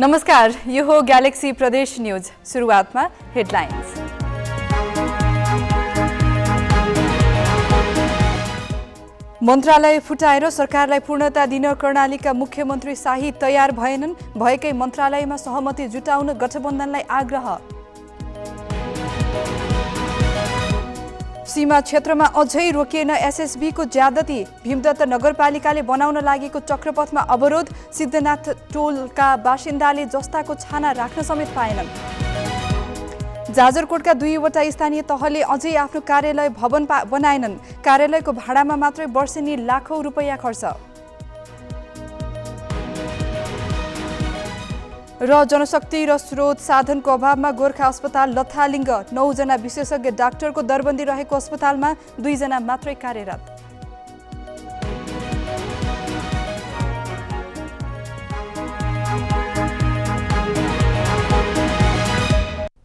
नमस्कार, यो हो ग्यालेक्सी प्रदेश न्यूज। सुरुवातमा हेडलाइन्स। मन्त्रालय फुटाएर सरकारलाई पूर्णता दिन कर्णालीका मुख्यमन्त्री शाही तयार भएनन्। भएकै मन्त्रालयमा सहमति जुटाउन गठबन्धनलाई आग्रह। सीमा क्षेत्रमा अझै रोकिएन एसएसबीको ज्यादती। भीमदत्त नगरपालिकाले बनाउन लागेको चक्रपथमा अवरोध। सिद्धनाथ टोलका बासिन्दाले जस्ताको छाना राख्न समेत पाएनन्। जाजरकोटका 2वटा स्थानीय तहले अझै आफ्नो कार्यालय भवन बनाएनन्। कार्यालयको भाडामा मात्रै वर्षेनी लाखौं रुपैयाँ खर्च। र जनशक्ति र स्रोत साधनको अभावमा गोर्खा अस्पताल लथालिङ्ग। 9 जना विशेषज्ञ डाक्टरको दरबन्दी रहेको अस्पतालमा 2 जना मात्रै कार्यरत।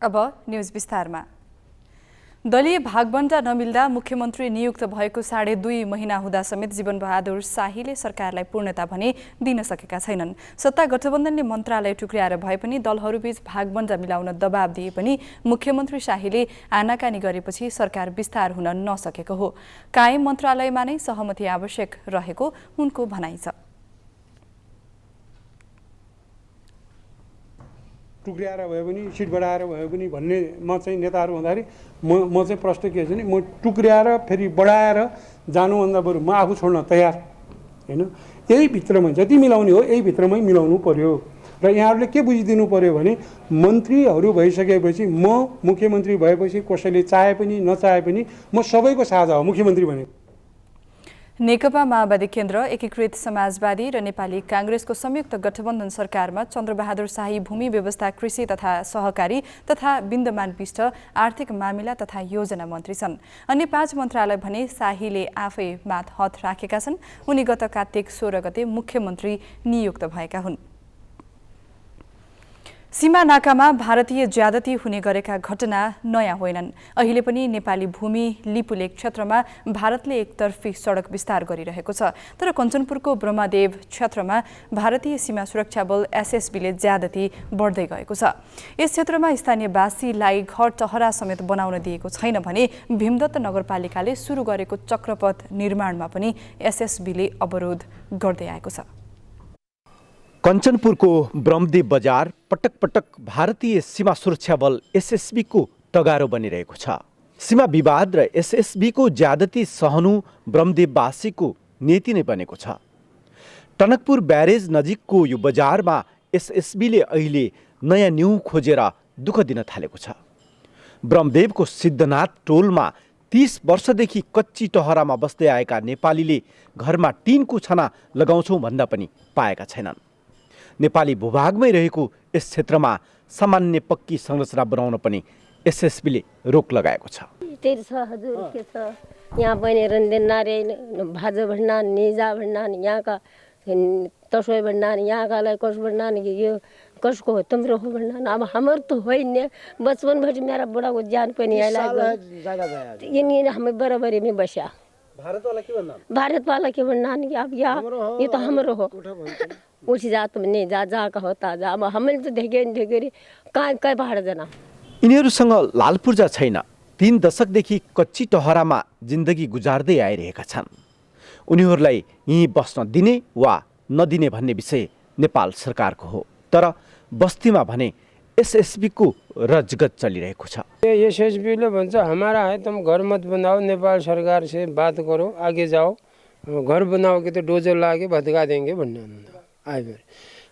अब न्यूज विस्तारमा। दलीय भागबण्डा नमिल्दा मुख्यमन्त्री नियुक्त भएको 2.5 महिना हुँदा समेत जीवनबहादुर शाहीले सरकारलाई पूर्णता भने दिन सकेका छैनन्। सत्ता गठबन्धनले मन्त्रालय टुक्र्याएर भए पनि दलहरूबीच भागबण्डा मिलाउन दबाब दिए पनि मुख्यमन्त्री शाहीले आनाकानी गरेपछि सरकार विस्तार हुन नसकेको हो। कायम मन्त्रालयमा नै सहमति आवश्यक रहेको उनको भनाइ छ। टुक्र्याएर भए पनि सिट बढाएर भए पनि भन्ने म चाहिँ नेताहरू हुँदाखेरि म चाहिँ प्रश्न के छ नि, म टुक्र्याएर फेरि बढाएर जानुभन्दा बरु म आफू छोड्न तयार होइन। यही भित्रमा जति मिलाउने हो यही भित्रमै मिलाउनु पर्यो। र यहाँहरूले के बुझिदिनु पर्यो भने मन्त्रीहरू भइसकेपछि म मुख्यमन्त्री भएपछि कसैले चाहे पनि नचाहे पनि म सबैको साझा हो मुख्यमन्त्री भनेको। नेकपा माओवादी केन्द्र, एकीकृत समाजवादी र नेपाली कांग्रेसको संयुक्त गठबन्धन सरकारमा चन्द्रबहादुर शाही भूमि व्यवस्था, कृषि तथा सहकारी तथा विद्यमान विष्ट आर्थिक मामिला तथा योजना मन्त्री छन्। अन्य 5 मन्त्रालय भने शाहीले आफै माथ हत राखेका छन्। उनी गत कार्तिक 16 गते मुख्यमन्त्री नियुक्त भएका हुन्। सीमा नाकामा भारतीय ज्यादती हुने गरेका घटना नयाँ होइनन्। अहिले पनि नेपाली भूमि लिपुलेक क्षेत्रमा भारतले एकतर्फी सडक विस्तार गरिरहेको छ। तर कञ्चनपुरको ब्रह्मदेव क्षेत्रमा भारतीय सीमा सुरक्षा बल एसएसबीले ज्यादती बढ्दै गएको छ। यस क्षेत्रमा स्थानीयवासीलाई घर टहरा समेत बनाउन दिएको छैन भने भीमदत्त नगरपालिकाले सुरु गरेको चक्रपथ निर्माणमा पनि एसएसबीले अवरोध गर्दै आएको छ। कञ्चनपुरको ब्रह्मदेव बजार पटक पटक भारतीय सीमा सुरक्षा बल एसएसबीको टगारो बनिरहेको छ। सीमा विवाद र एसएसबीको ज्यादती सहनु ब्रह्मदेववासीको नीति नै बनेको छ। टनकपुर ब्यारेज नजिकको यो बजारमा एसएसबीले अहिले नयाँ न्यू खोजेर दुःख दिन थालेको छ। ब्रह्मदेवको सिद्धनाथ टोलमा 30 वर्षदेखि कच्ची टहरामा बस्दै आएका नेपालीले घरमा टिनको छाना लगाउँछौँ भन्दा पनि पाएका छैनन्। नेपाली भूभागमै रहेको यस क्षेत्रमा सामान्य पक्की संरचना बनाउन पनि एसएसबीले रोक लगाएको छ। हजुर के छ यहाँ पनि रन्देन नारे भाजो भण्डान निजा भण्डान यहाँका तसोय भण्डान यहाँकालाई कस भण्डान यो कसको हो तिम्रो हो भण्डान। अब हाम्रो त होइन बचपन भरि मेरा बुढाको ज्यान पनि यिनी हामी बराबरी में बस्या। भारत वाला के भन्दा भारत वाला के भण्डान अब ये तो हाम्रो हो। उठी जा तुम नहीं जा जा का होता जा। अब हामीले त देखेरी कहाँ पहाड जना। यिनीहरूसँग लालपूर्जा छैन। 3 दशकदेखि कच्ची टहरामा जिन्दगी गुजार्दै आइरहेका छन्। उनीहरूलाई यहीँ बस्न दिने वा नदिने भन्ने विषय नेपाल सरकारको हो। तर बस्तीमा भने एसएसबीको रजगत चलिरहेको छ। एसएसबीले भन्छ हमारा है तुम घर मत बनाओ, नेपाल सरकार से बात करो, आगे जाओ, घर बनाओ कि तो डोजर लाके भत्का देंगे भन्ने आइबेर।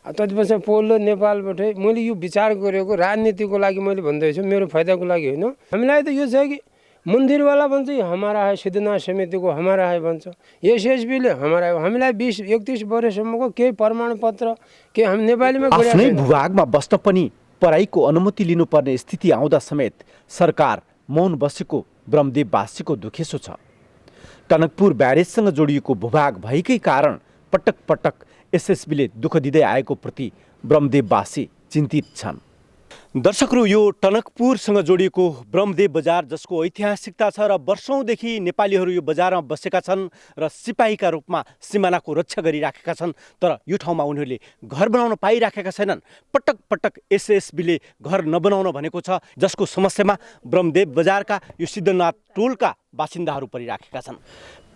त्यसपछि पल्लो नेपालबाट मैले यो विचार गरेको राजनीतिको लागि मैले भन्दैछु, मेरो फाइदाको लागि होइन। हामीलाई त यो छ कि मन्दिरवाला भन्छ हमारा है, सिद्धनाथ समितिको हमारा है भन्छ, एसएसबीले हमारा है। हामीलाई 20-31 वर्षसम्मको केही प्रमाणपत्र के हामी नेपालीमा आफ्नै भूभागमा बस्न पनि पराईको अनुमति लिनुपर्ने स्थिति आउँदा समेत सरकार मौन बसेको ब्रह्मदेववासीको दुखेसो छ। टनकपुर ब्यारेजसँग जोडिएको भूभाग भएकै कारण पटक पटक एसएसबीले दुःख दिँदै आएको प्रति ब्रह्मदेववासी चिन्तित छन्। दर्शकहरू, यो टनकपुरसँग जोडिएको ब्रह्मदेव बजार जसको ऐतिहासिकता छ र वर्षौँदेखि नेपालीहरू यो बजारमा बसेका छन् र सिपाहीका रूपमा सिमानाको रक्षा गरिराखेका छन्, तर यो ठाउँमा उनीहरूले घर बनाउन पाइराखेका छैनन्। पटक पटक एसएसबीले घर नबनाउन भनेको छ, जसको समस्यामा ब्रह्मदेव बजारका यो सिद्धनाथ टोलका बासिन्दाहरू परिराखेका छन्।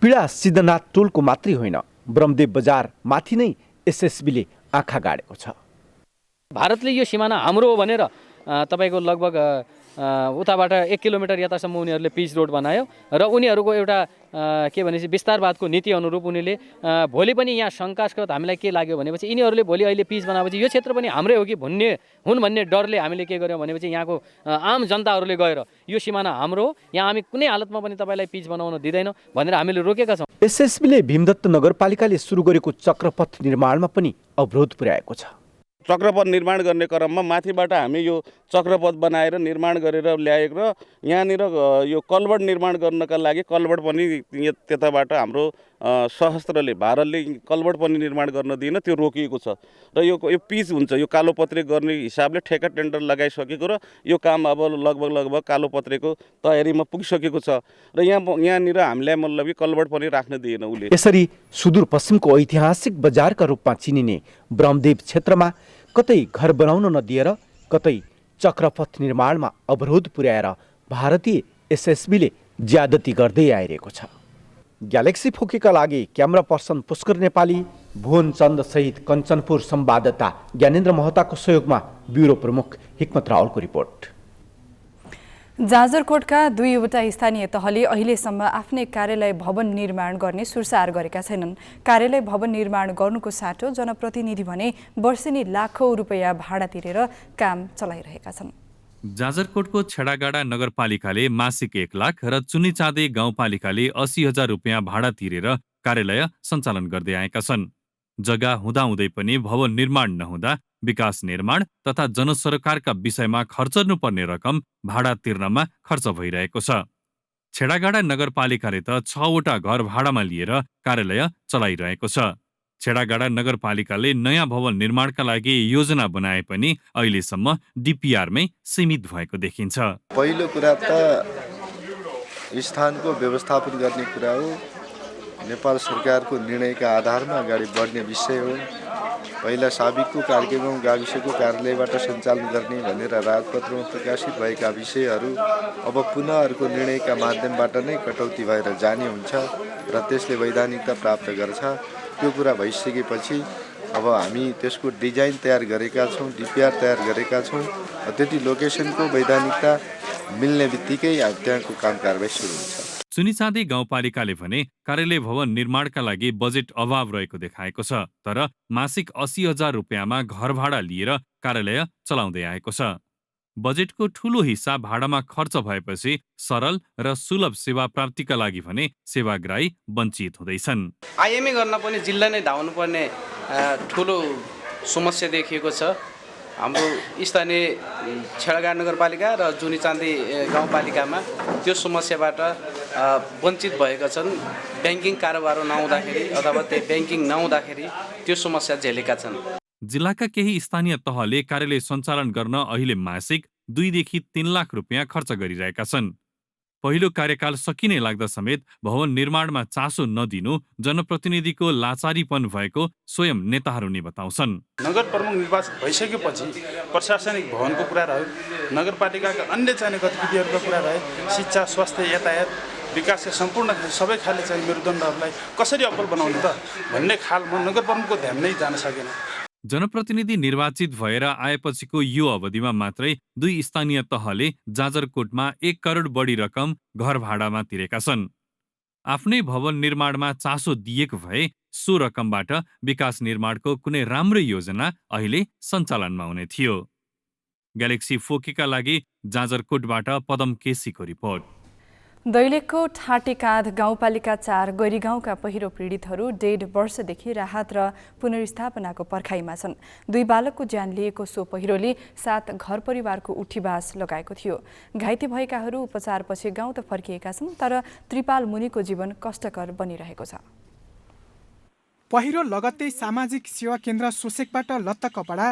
पीडा सिद्धनाथ टोलको मात्रै होइन, ब्रह्मदेव बजार माथि नै एसएसबीले आँखा गाडेको छ। भारतले यो सिमाना हाम्रो हो भनेर तपाईको लगभग उताबाट 1 किलोमिटर यतासम्म उनीहरूले पिच रोड बनायो र उनीहरूको एउटा के भनेपछि विस्तारवादको नीति अनुरूप उनीहरूले भोलि पनि यहाँ शङ्कास्पद हामीलाई के लाग्यो भनेपछि यिनीहरूले भोलि अहिले पिच बनाएपछि यो क्षेत्र पनि हाम्रै हो कि भन्ने डरले हामीले के गर्यौँ भनेपछि यहाँको आम जनताहरूले गएर यो सिमाना हाम्रो हो, यहाँ हामी कुनै हालतमा पनि तपाईँलाई पिच बनाउन दिँदैनौँ भनेर हामीले रोकेका छौँ। एसएसबीले भीमदत्त नगरपालिकाले सुरु गरेको चक्रपथ निर्माणमा पनि अवरोध पुर्याएको छ। चक्रपथ निर्माण गर्ने क्रममा माथिबाट हामी यो चक्रपथ बनाएर निर्माण गरेर ल्याएको र यहाँनिर यो कल्भर्ट निर्माण गर्नका लागि कल्भर्ट पनि त्यताबाट हाम्रो सहस्त्रले भारतले कल्भर्ट पनि निर्माण गर्न दिएन, त्यो रोकिएको छ र यो पिच हुन्छ, यो कालोपत्रे गर्ने हिसाबले ठेक्का टेन्डर लगाइसकेको र यो काम अब लगभग कालोपत्रेको तयारीमा पुगिसकेको छ र यहाँनिर हामीलाई मतलब कि कल्भर्ट पनि राख्न दिएन उसले। यसरी सुदूरपश्चिमको ऐतिहासिक बजारका रूपमा चिनिने ब्रह्मदेव क्षेत्रमा कतै घर बनाउन नदिएर कतै चक्रपथ निर्माणमा अवरोध पुर्याएर भारतीय एसएसबीले ज्यादती गर्दै आइरहेको छ। ग्यालेक्सी फोकीका लागि क्यामेरा पर्सन पुष्कर नेपाली, भुवन चन्द सहित कञ्चनपुर संवाददाता ज्ञानेन्द्र महताको सहयोगमा ब्युरो प्रमुख हिक्मत रावलको रिपोर्ट। जाजरकोटका 2वटा स्थानीय तहले अहिलेसम्म आफ्नै कार्यालय भवन निर्माण गर्ने सुरसार गरेका छैनन्। कार्यालय भवन निर्माण गर्नुको साटो जनप्रतिनिधि भने वर्षेनी लाखौं रुपैयाँ भाडा तिरेर काम चलाइरहेका छन्। जाजरकोटको छेडागाडा नगरपालिकाले मासिक 1 लाख र चुनिचाँदे गाउँपालिकाले 80,000 रुपियाँ भाडा तिरेर कार्यालय सञ्चालन गर्दै आएका छन्। जग्गा हुँदाहुँदै पनि भवन निर्माण नहुँदा विकास निर्माण तथा जनसरकारका विषयमा खर्चनुपर्ने रकम भाडा तिर्नमा खर्च भइरहेको छ। छेडागाडा नगरपालिकाले त 6वटा घर भाडामा लिएर कार्यालय चलाइरहेको छ। छेडागाडा नगरपालिकाले नयाँ भवन निर्माणका लागि योजना बनाए पनि अहिलेसम्म डिपिआरमै सीमित भएको देखिन्छ। पहिलो कुरा त स्थानको व्यवस्थापन गर्ने कुरा हो। नेपाल सरकारको निर्णयका आधारमा अगाडि बढ्ने विषय हो। पहिला साबिकको कार्यक्रम गाविसको कार्यालयबाट सञ्चालन गर्ने भनेर राजपत्रमा प्रकाशित भएका विषयहरू अब पुनः अर्को निर्णयका माध्यमबाट नै कटौती भएर जाने हुन्छ र त्यसले वैधानिकता प्राप्त गर्छ। त्यो कुरा भइसकेपछि अब हामी त्यसको डिजाइन तयार गरेका छौँ, डिपिआर तयार गरेका छौँ। त्यति लोकेसनको वैधानिकता मिल्ने बित्तिकै त्यहाँको काम कारबाही सुरु हुन्छ। चुनिचाँदे गाउँपालिकाले भने कार्यालय भवन निर्माणका लागि बजेट अभाव रहेको देखाएको छ, तर मासिक 80,000 रुपियाँमा घर भाडा लिएर कार्यालय चलाउँदै आएको छ। बजेटको ठूलो हिस्सा भाडामा खर्च भएपछि सरल र सुलभ सेवा प्राप्तिका लागि भने सेवाग्राही वञ्चित हुँदैछन्। आइएमए गर्न पनि जिल्ला नै धाउनुपर्ने ठूलो समस्या देखिएको छ। हाम्रो स्थानीय छेडागाडा नगरपालिका र चुनिचाँदे गाउँपालिकामा त्यो समस्याबाट वञ्चित भएका छन्। ब्याङ्किङ कारोबार नहुँदाखेरि अथवा त्यो ब्याङ्किङ नहुँदाखेरि त्यो समस्या झेलेका छन्। जिल्लाका केही स्थानीय तहले कार्यालय सञ्चालन गर्न अहिले मासिक 2 देखि 3 लाख रुपियाँ खर्च गरिरहेका छन्। पहिलो कार्यकाल सकिने लाग्दा समेत भवन निर्माणमा चासो नदिनु जनप्रतिनिधिको लाचारीपन भएको स्वयं नेताहरू नै बताउँछन्। नगर प्रमुख निर्वाचित भइसकेपछि प्रशासनिक भवनको कुरा रह्यो, नगरपालिकाका अन्य चाहिने गतिविधिहरूको कुरा रह्यो, शिक्षा, स्वास्थ्य, यातायात, विकासका सम्पूर्ण सबै खाले चाहिँ मेरुदण्डहरूलाई कसरी अब्बल बनाउने त भन्ने खालमा नगर प्रमुखको ध्यान नै जान सकेन। जनप्रतिनिधि निर्वाचित भएर आएपछिको यो अवधिमा मात्रै 2 स्थानीय तहले जाजरकोटमा 1 करोड बढी रकम घर भाडामा तिरेका छन्। आफ्नै भवन निर्माणमा चासो दिएको भए सो रकमबाट विकास निर्माणको कुनै राम्रो योजना अहिले सञ्चालनमा हुने थियो। ग्यालेक्सी फोकीका लागि जाजरकोटबाट पदम केसीको रिपोर्ट। दैलेखको ठाटेकाँध गाउँपालिका 4 गैरीगाउँका पहिरो पीडितहरू 1.5 वर्षदेखि राहत र पुनर्स्थापनाको पर्खाइमा छन्। 2 बालकको ज्यान लिएको सो पहिरोले 7 घर परिवारको उठीबास लगाएको थियो। घाइते भएकाहरू उपचारपछि गाउँ त फर्किएका छन्, तर त्रिपाल मुनिको जीवन कष्टकर बनिरहेको छ। पहिरो लगत्तै सामाजिक सेवा केन्द्र सोसेकबाट लत्त कपडा,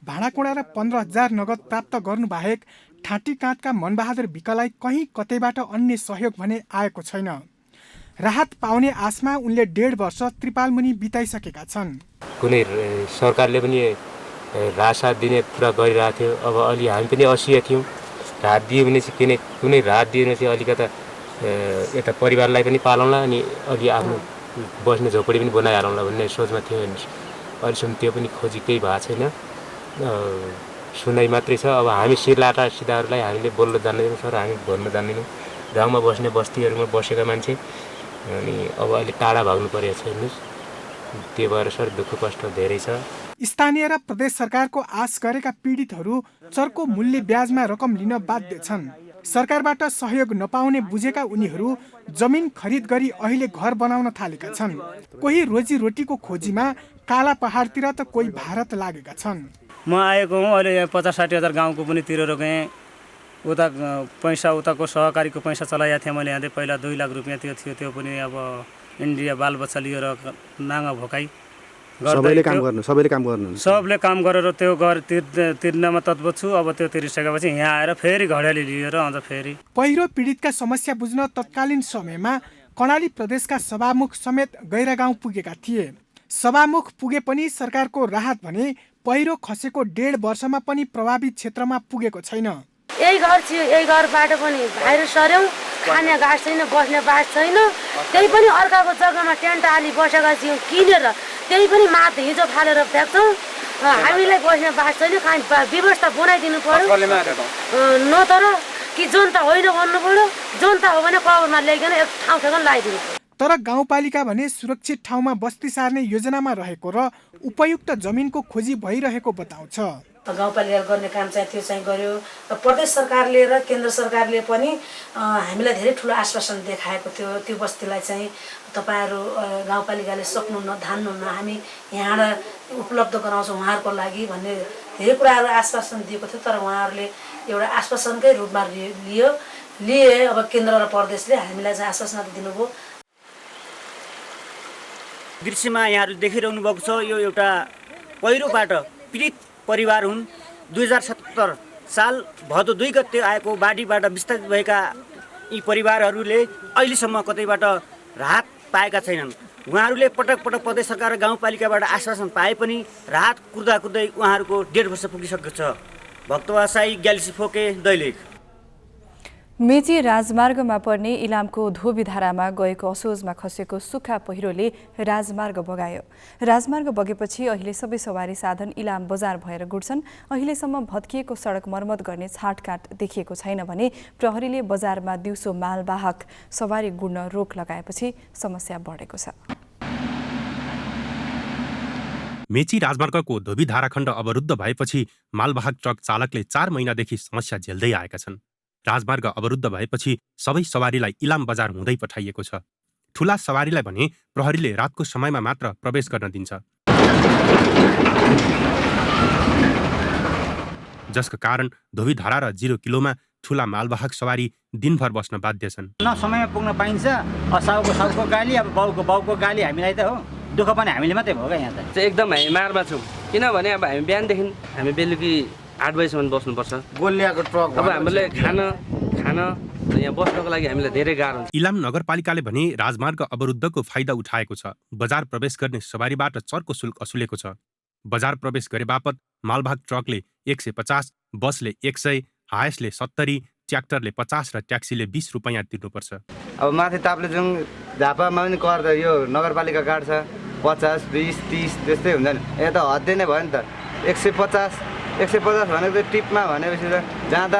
भाँडाकुँडा र 15,000 नगद प्राप्त गर्नुबाहेक ठाँटी काँधका मनबहादुर विकलाई कहीँ कतैबाट अन्य सहयोग भने आएको छैन। राहत पाउने आशमा उनले 1.5 वर्ष त्रिपालमुनि बिताइसकेका छन्। कुनै सरकारले पनि राहत दिने कुरा गरिरहेको थियो। अब अलि हामी पनि असह्य थियौँ। राहत दियो भने चाहिँ कुनै राहत दियो भने चाहिँ अलिकता यता परिवारलाई पनि पालौँला अनि अलि आफ्नो बस्ने झोपडी पनि बनाइहालौँला भन्ने सोचमा थियो। अहिलेसम्म त्यो पनि खोजी केही भएको छैन, सुनाइ मात्रै छ। अब हामी सिरलाटा सिधाहरूलाई हामीले बोल्न जान्दैनौँ सर, हामी भन्न जान्दैनौँ। गाउँमा बस्ने बस्तीहरूमा बसेका मान्छे अनि अब अहिले टाढा भाग्नु परेको छ हेर्नुहोस्। त्यो भएर सर दुःख कष्ट धेरै छ। स्थानीय र प्रदेश सरकारको आश गरेका पीडितहरू चर्को मूल्य ब्याजमा रकम लिन बाध्य छन्। सरकारबाट सहयोग नपाउने बुझेका उनीहरू जमिन खरिद गरी अहिले घर बनाउन थालेका छन्। कोही रोजीरोटीको खोजीमा काला पहाडतिर त कोही भारत लागेका छन्। म आएको हुँ अहिले 50-60 हजार गाउँको पनि तिरेर गएँ। उता पैसा उताको सहकारीको पैसा चलाएको थिएँ मैले। यहाँ पहिला 2 लाख रुपियाँ त्यो थियो, त्यो पनि अब इन्डिया बालबच्चा लिएर नाङ्गा भोकाइ सबैले काम गरेर त्यो घर तिर्नमा तत्पर छु। अब त्यो तिरिसकेपछि यहाँ आएर फेरि घडेली लिएर अझ फेरि पहिरो पीडितका समस्या बुझ्न तत्कालीन समयमा कर्णाली प्रदेशका सभामुख समेत गैरागाउँ पुगेका थिए। सभामुख पुगे पनि सरकारको राहत भने पहिरो खसेको 1.5 वर्षमा पनि प्रभावित क्षेत्रमा पुगेको छैन। यही घर थियो, यही घरबाट पनि बाहिर सर्यौँ। खाने घाँस छैन, बस्ने बास छैन। त्यही पनि अर्काको जग्गामा टेन्ट हाली बसेका थियौँ किनेर, त्यही पनि माथि हिजो फालेर फ्याँक्छौँ। हामीलाई बस्ने बास छैन, व्यवस्था बनाइदिनु पर्यो न तर कि जनता होइन भन्नु पर्यो। जनता हो भने कभरमा ल्याइकन एक ठाउँ ठेगान लगाइदिनु। तर गाउँपालिका भने सुरक्षित ठाउँमा बस्ती सार्ने योजनामा रहेको र उपयुक्त जमिनको खोजी भइरहेको बताउँछ। गाउँपालिकाले गर्ने काम चाहिँ त्यो चाहिँ गर्यो। प्रदेश सरकारले र केन्द्र सरकारले पनि हामीलाई धेरै ठुलो आश्वासन देखाएको थियो। त्यो बस्तीलाई चाहिँ तपाईँहरू गाउँपालिकाले सक्नुहुन्न, धान्नुहुन्न, हामी यहाँबाट उपलब्ध गराउँछौँ उहाँहरूको लागि भन्ने धेरै कुराहरू आश्वासन दिएको थियो। तर उहाँहरूले एउटा आश्वासनकै रूपमा लिए। अब केन्द्र र प्रदेशले हामीलाई चाहिँ आश्वासन दिनुभयो। दृश्यमा यहाँहरू देखिरहनु भएको छ, यो एउटा पहिरोबाट पीडित परिवार हुन्। 2077 साल भदौ 2 गते आएको बाढीबाट विस्थापित भएका यी परिवारहरूले अहिलेसम्म कतैबाट राहत पाएका छैनन्। उहाँहरूले पटक पटक प्रदेश सरकार र गाउँपालिकाबाट आश्वासन पाए पनि राहत कुर्दै उहाँहरूको 1.5 वर्ष पुगिसकेको छ। भक्तवासाई ग्यालेक्सी फोके दैलेख। मेची राजमार्गमा पर्ने इलामको धोबीधारामा गएको असोजमा खसेको सुक्खा पहिरोले राजमार्ग बगायो। राजमार्ग बगेपछि अहिले सबै सवारी साधन इलाम बजार भएर गुड्छन्। अहिलेसम्म भत्किएको सडक मर्मत गर्ने छाँटकाँट देखिएको छैन भने प्रहरीले बजारमा दिउँसो मालवाहक सवारी गुड्न रोक लगाएपछि समस्या बढेको छ। मेची राजमार्गको धोबीधारा खण्ड अवरुद्ध भएपछि मालवाहक ट्रक चालकले 4 महिनादेखि समस्या झेल्दै आएका छन्। राजमार्ग अवरुद्ध भएपछि सबै सवारीलाई इलाम बजार हुँदै पठाइएको छ। ठूला सवारीलाई भने प्रहरीले रातको समयमा मात्र प्रवेश गर्न दिन्छ, जसका कारण धोबीधारा र 0 किलोमा ठूला मालवाहक सवारी दिनभर बस्न बाध्य छन्। न समयमा पुग्न पाइन्छ। साउको गाली, अब बाउको गाली हामीलाई त हो, दुःख पनि हामीले मात्रै भयो क्या। यहाँ त एकदम हामी मारमा छौँ, किनभने अब हामी बिहानदेखि हामी बेलुकी 8 बजीसम्म बस्नुपर्छ। गोलियाको ट्रक अब हामीले खान यहाँ बस्नको लागि हामीलाई धेरै गाह्रो हुन्छ। इलाम नगरपालिकाले भने राजमार्ग अवरुद्धको फाइदा उठाएको छ। बजार प्रवेश गर्ने सवारीबाट चर्को शुल्क असुलेको छ। बजार प्रवेश गरे बापत मालवाहक ट्रकले 150, बसले 100, हायसले 70, ट्र्याक्टरले 50 र ट्याक्सीले 20 रुपैयाँ तिर्नुपर्छ। अब माथि ताप्लेजुङ झापामा पनि कर त यो नगरपालिका काट्छ 50, 20, 30 त्यस्तै हुन्छ नि। यहाँ त हद्दै नै भयो नि त। 150 भनेको त टिपमा भनेपछि त जाँदा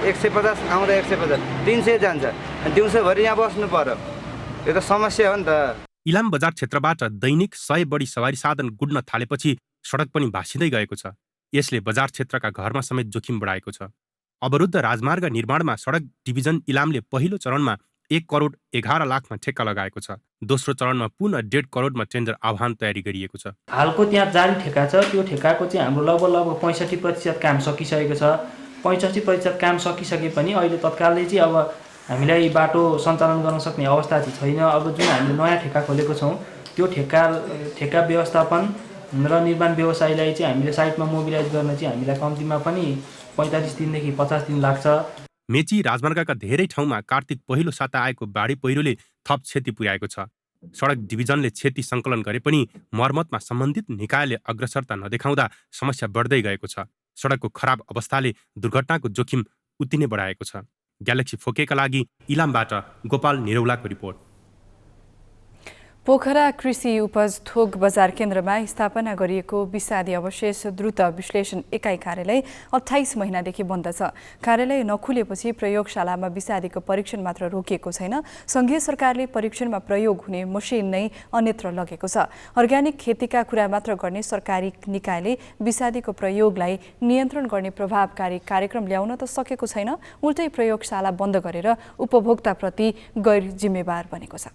150 आउँदा 150 300 जान्छ। दिउँसोभरि यहाँ बस्नु पर्यो, यो त समस्या हो नि त। इलाम बजार क्षेत्रबाट दैनिक 100 बढी सवारी साधन गुड्न थालेपछि सडक पनि भासिँदै गएको छ। यसले बजार क्षेत्रका घरमा समेत जोखिम बढाएको छ। अवरुद्ध राजमार्ग निर्माणमा सडक डिभिजन इलामले पहिलो चरणमा 1 करोड 11 लाखमा ठेक्का लगाएको छ। दोस्रो चरणमा पुनः 1.5 करोडमा टेन्डर आह्वान तयारी गरिएको छ। हालको त्यहाँ जारी ठेक्का छ, त्यो ठेक्काको चाहिँ हाम्रो लगभग 65% काम सकिसकेको छ। 65% काम सकिसके पनि अहिले तत्कालले चाहिँ अब हामीलाई बाटो सञ्चालन गर्न सक्ने अवस्था चाहिँ छैन। अब जुन हामीले नयाँ ठेक्का खोलेको छौँ त्यो ठेक्का व्यवस्थापन र निर्माण व्यवसायीलाई चाहिँ हामीले साइटमा मोबिलाइज गर्न चाहिँ हामीलाई कम्तीमा पनि 45 दिनदेखि 50 दिन लाग्छ। मेची राजमार्गका धेरै ठाउँमा कार्तिक पहिलो साता आएको बाढी पहिरोले थप क्षति पुर्याएको छ। सडक डिभिजनले क्षति सङ्कलन गरे पनि मर्मतमा सम्बन्धित निकायले अग्रसरता नदेखाउँदा समस्या बढ्दै गएको छ। सडकको खराब अवस्थाले दुर्घटनाको जोखिम उति नै बढाएको छ। ग्यालेक्सी फोकेका लागि इलामबाट गोपाल निरौलाको रिपोर्ट। पोखरा कृषि उपज थोक बजार केन्द्रमा स्थापना गरिएको विषादी अवशेष द्रुत विश्लेषण एकाइ कार्यालय 28 महिनादेखि बन्द छ। कार्यालय नखुलेपछि प्रयोगशालामा विषादीको परीक्षण मात्र रोकिएको छैन, संघीय सरकारले परीक्षणमा प्रयोग हुने मसिन नै अन्यत्र लगेको छ। अर्ग्यानिक खेतीका कुरा मात्र गर्ने सरकारी निकायले विषादीको प्रयोगलाई नियन्त्रण गर्ने प्रभावकारी कार्यक्रम ल्याउन त सकेको छैन, उल्टै प्रयोगशाला बन्द गरेर उपभोक्ताप्रति गैर जिम्मेवार बनेको छ।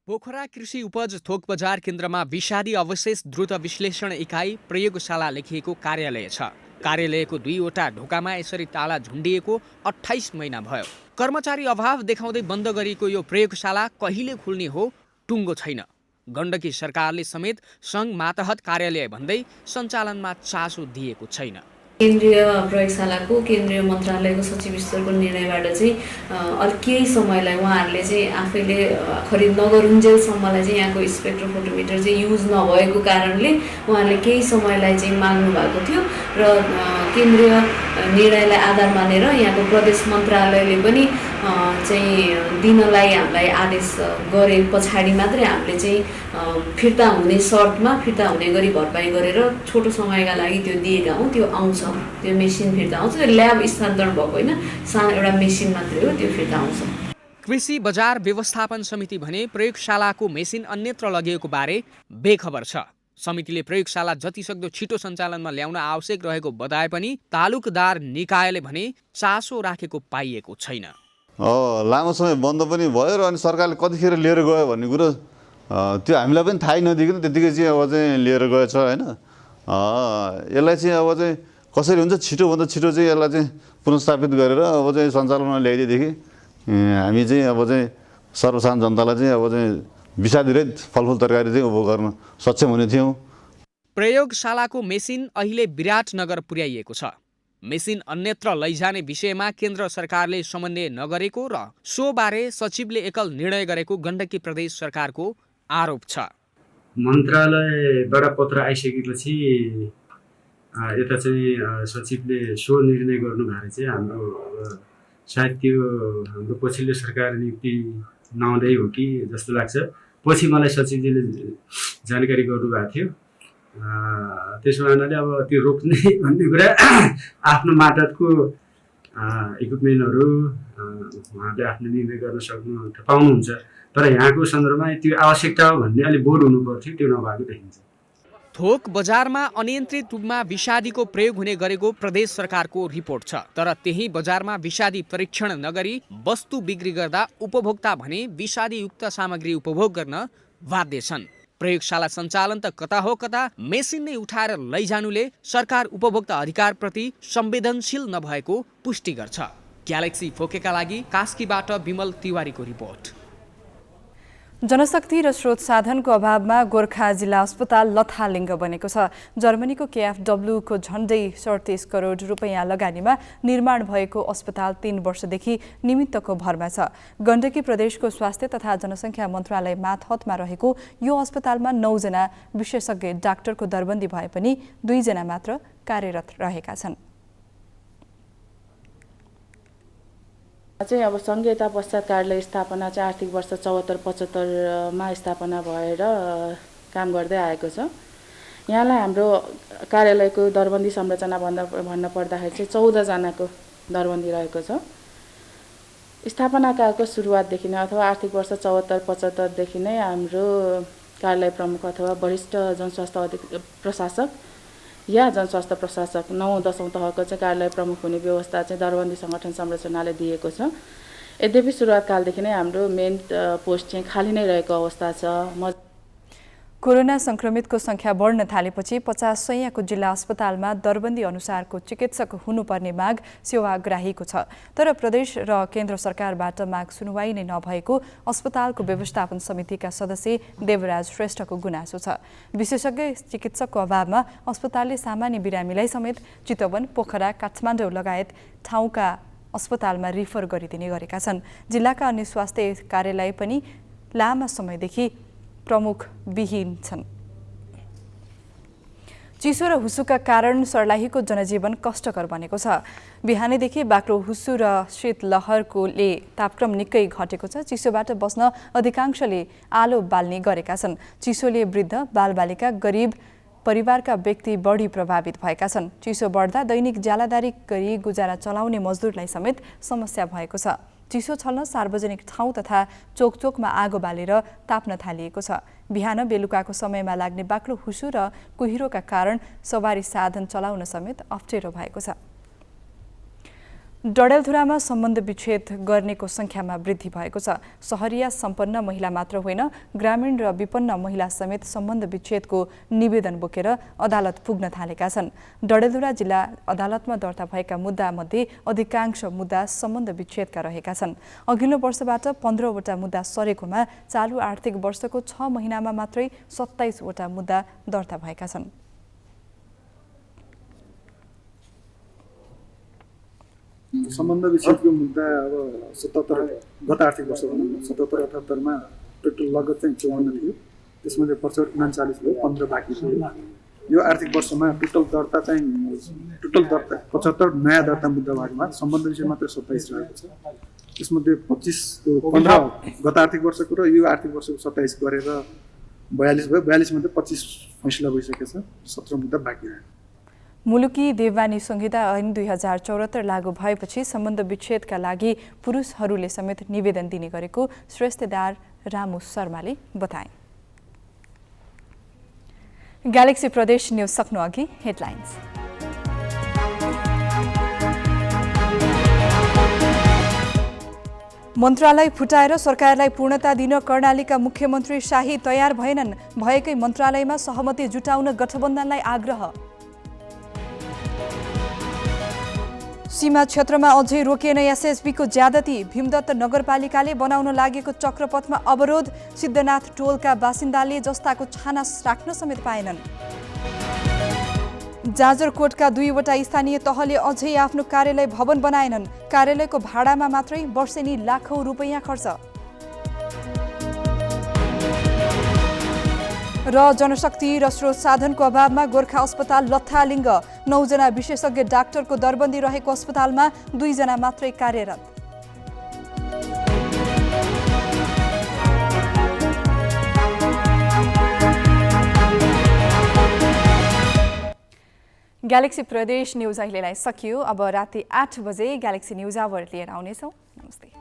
पोखरा कृषि उपज थोक बजार केन्द्रमा विषादी अवशेष द्रुत विश्लेषण इकाइ प्रयोगशाला लेखिएको कार्यालय छ। कार्यालयको 2वटा ढोकामा यसरी ताला झुन्डिएको 28 महिना भयो। कर्मचारी अभाव देखाउँदै बन्द गरिएको यो प्रयोगशाला कहिले खुल्ने हो टुङ्गो छैन। गण्डकी सरकारले समेत सङ्घ मातहत कार्यालय भन्दै सञ्चालनमा चासो दिएको छैन। केन्द्रीय प्रयोगशालाको केन्द्रीय मन्त्रालयको सचिव स्तरको निर्णयबाट चाहिँ अलिक केही समयलाई उहाँहरूले चाहिँ आफैले खरिद नगरुन्जेलसम्मलाई चाहिँ यहाँको स्पेक्ट्रोफोटोमिटर चाहिँ युज नभएको कारणले उहाँहरूले केही समयलाई चाहिँ माग्नु भएको थियो र केन्द्रीय निर्णयलाई आधार मानेर यहाँको प्रदेश मन्त्रालयले पनि चाहिँ दिनलाई हामीलाई आदेश गरे पछाडि मात्रै हामीले चाहिँ फिर्ता हुने सर्तमा फिर्ता हुने गरी भरपाई गरेर छोटो समयका लागि त्यो दिएका हौँ। त्यो आउँछ, त्यो मेसिन फिर्ता आउँछ। त्यो ल्याब स्थानान्तरण भएको होइन, सानो एउटा मेसिन मात्रै हो, त्यो फिर्ता आउँछ। कृषि बजार व्यवस्थापन समिति भने प्रयोगशालाको मेसिन अन्यत्र लगिएको बारे बेखबर छ। समितिले प्रयोगशाला जतिसक्दो छिटो सञ्चालनमा ल्याउन आवश्यक रहेको बताए पनि तालुकदार निकायले भने चासो राखेको पाइएको छैन। लामो समय बन्द पनि भयो र अनि सरकारले कतिखेर लिएर गयो भन्ने कुरो त्यो हामीलाई पनि थाहै नदिकन त्यतिकै चाहिँ अब चाहिँ लिएर गएछ होइन। यसलाई चाहिँ अब चाहिँ कसरी हुन्छ छिटोभन्दा छिटो चाहिँ यसलाई चाहिँ पुनर्स्थापित गरेर अब चाहिँ सञ्चालनमा ल्याइदिएदेखि हामी चाहिँ अब चाहिँ सर्वसाधारण जनतालाई चाहिँ अब चाहिँ विषादीरहित फलफुल तरकारी चाहिँ उपभोग गर्न सक्षम हुने थियौँ। प्रयोगशालाको मेसिन अहिले विराटनगर पुर्याइएको छ। मेसिन अन्यत्र लैजाने विषयमा केन्द्र सरकारले समन्वय नगरेको र सो बारे सचिवले एकल निर्णय गरेको गण्डकी प्रदेश सरकारको आरोप छ। मन्त्रालयबाट पत्र आइसकेपछि यता चाहिँ सचिवले सो निर्णय गर्नुभएको चाहिँ हाम्रो सायद त्यो हाम्रो पछिल्लो सरकार नियुक्ति नहुँदै हो कि जस्तो लाग्छ। पछि मलाई सचिवजीले जानकारी गर्नुभएको थियो। त्यसो हुनाले अब त्यो रोक्ने भन्ने कुरा आफ्नो मातहतको इक्विपमेन्टहरू उहाँले आफ्नो निर्णय गर्न सक्नु पाउनुहुन्छ, तर यहाँको सन्दर्भमा त्यो आवश्यकता हो भन्ने अलिक बोर्ड हुनुपर्थ्यो, त्यो नभएको देखिन्छ। थोक बजारमा अनियन्त्रित रूपमा विषादीको प्रयोग हुने गरेको प्रदेश सरकारको रिपोर्ट छ, तर त्यही बजारमा विषादी परीक्षण नगरी वस्तु बिक्री गर्दा उपभोक्ता भने विषादीयुक्त सामग्री उपभोग गर्न बाध्य छन्। प्रयोगशाला सञ्चालन त कता हो कता मेसिन नै उठाएर लैजानुले सरकार उपभोक्ता अधिकारप्रति संवेदनशील नभएको पुष्टि गर्छ। ग्यालेक्सी फोकेका लागि कास्कीबाट विमल तिवारीको रिपोर्ट। जनशक्ति र स्रोत साधनको अभावमा गोर्खा जिल्ला अस्पताल लथालिङ्ग बनेको छ। जर्मनीको KfW को झण्डै 37 करोड रुपैयाँ लगानीमा निर्माण भएको अस्पताल 3 वर्षदेखि निमित्तको भरमा छ। गण्डकी प्रदेशको स्वास्थ्य तथा जनसङ्ख्या मन्त्रालय मातहतमा रहेको यो अस्पतालमा 9 जना विशेषज्ञ डाक्टरको दरबन्दी भए पनि 2 जना मात्र कार्यरत रहेका छन्। चाहिँ अब संघीयता पश्चात कार्यालय स्थापना चाहिँ आर्थिक वर्ष 74-75 मा स्थापना भएर काम गर्दै आएको छ। यहाँलाई हाम्रो कार्यालयको दरबन्दी संरचना भन्न पर्दाखेरि चाहिँ 14 जनाको दरबन्दी रहेको छ। स्थापनाकालको सुरुवातदेखि नै अथवा आर्थिक वर्ष 74-75 देखि नै हाम्रो कार्यालय प्रमुख अथवा वरिष्ठ जनस्वास्थ्य प्रशासक या जनस्वास्थ्य प्रशासक 9-10औं तहको चाहिँ कार्यालय प्रमुख हुने व्यवस्था चाहिँ दरबन्दी संगठन संरचनाले दिएको छ। यद्यपि सुरुवात कालदेखि नै हाम्रो मेन पोस्ट चाहिँ खाली नै रहेको अवस्था छ। कोरोना संक्रमितको संख्या बढ्न थालेपछि 50 सयको जिल्ला अस्पतालमा दरबन्दी अनुसारको चिकित्सक हुनुपर्ने माग सेवाग्राहीको छ। तर प्रदेश र केन्द्र सरकारबाट माग सुनवाई नै नभएको अस्पतालको व्यवस्थापन समितिका सदस्य देवराज श्रेष्ठको गुनासो छ। विशेषज्ञ चिकित्सकको अभावमा अस्पतालले सामान्य बिरामीलाई समेत चितवन, पोखरा, काठमाडौँ लगायत ठाउँका अस्पतालमा रिफर गरिदिने गरेका छन्। जिल्लाका अन्य स्वास्थ्य कार्यालय पनि लामा समयदेखि प्रमुख विहीन छन्। चिसो र हुस्सुका कारण सर्लाहीको जनजीवन कष्टकर बनेको छ। बिहानैदेखि बाक्लो हुस्सु र शीतलहरले तापक्रम निकै घटेको छ। चिसोबाट बस्न अधिकांशले आलो बाल्ने गरेका छन्। चिसोले वृद्ध, बालबालिका, गरिब परिवारका व्यक्ति बढी प्रभावित भएका छन्। चिसो बढ्दा दैनिक ज्यालादारी गरी गुजारा चलाउने मजदुरलाई समेत समस्या भएको छ। चिसो छल्न सार्वजनिक ठाउँ तथा चोकचोकमा आगो बालेर ताप्न थालिएको छ। बिहान बेलुकाको समयमा लाग्ने बाक्लो हुस्सु र कुहिरोका कारण सवारी साधन चलाउन समेत अप्ठ्यारो भएको छ। डडेलधुरामा सम्बन्ध विच्छेद गर्नेको संख्यामा वृद्धि भएको छ। सहरिया सम्पन्न महिला मात्र होइन, ग्रामीण र विपन्न महिला समेत सम्बन्ध विच्छेदको निवेदन बोकेर अदालत पुग्न थालेका छन्। डडेलधुरा जिल्ला अदालतमा दर्ता भएका मुद्दामध्ये अधिकांश मुद्दा सम्बन्ध विच्छेदका रहेका छन्। अघिल्लो वर्षबाट 15 वटा मुद्दा सरेकोमा चालु आर्थिक वर्षको 6 महिनामा मात्रै 27 वटा मुद्दा दर्ता भएका छन्। सम्बन्ध विच्छेदको मुद्दा अब 77 गत आर्थिक वर्ष भनौँ 77-78मा टोटल लगत चाहिँ 54 थियो। त्यसमध्ये 39 भयो, 15 बाँकी थियो। यो आर्थिक वर्षमा टोटल दर्ता 75 नयाँ दर्ता मुद्दा भएकोमा सम्बन्ध विच्छेद मात्र 27 रहेको छ। त्यसमध्ये 15 गत आर्थिक वर्षको र यो आर्थिक वर्षको 27 गरेर 42 भयो। 42 मध्ये 25 फैसला भइसकेको छ। 17 मुद्दा बाँकी रह्यो। मुलुकी देवानी संहिता ऐन 2074 लागू भएपछि सम्बन्ध विच्छेदका लागि पुरुषहरूले समेत निवेदन दिने गरेको श्रेष्ठदार रामु शर्माले बताए। ग्यालेक्सी प्रदेश न्यूज सक्नु अघि हेडलाइन्स। मन्त्रालय फुटाएर सरकारलाई पूर्णता दिन कर्णालीका मुख्यमन्त्री शाही तयार भएनन्। भएकै मन्त्रालयमा सहमति जुटाउन गठबन्धनलाई आग्रह। सीमा क्षेत्रमा अझै रोकिएन एसएसबीको ज्यादती। भीमदत्त नगरपालिकाले बनाउन लागेको चक्रपथमा अवरोध। सिद्धनाथ टोलका बासिन्दाले जस्ताको छाना राख्न समेत पाएनन्। जाजरकोटका 2 वटा स्थानीय तहले अझै आफ्नो कार्यालय भवन बनाएनन्। कार्यालयको भाडामा मात्रै वर्षेनी लाखौं रुपैयाँ खर्च। र जनशक्ति र स्रोत साधनको अभावमा गोर्खा अस्पताल लत्थालिङ्ग। 9 जना विशेषज्ञ डाक्टरको दरबन्दी रहेको अस्पतालमा 2 जना मात्रै कार्यरत। ग्यालेक्सी प्रदेश न्यूज अहिलेलाई सकियो। अब राति 8 बजे ग्यालेक्सी न्यूज आवर लिएर आउनेछौँ। नमस्ते।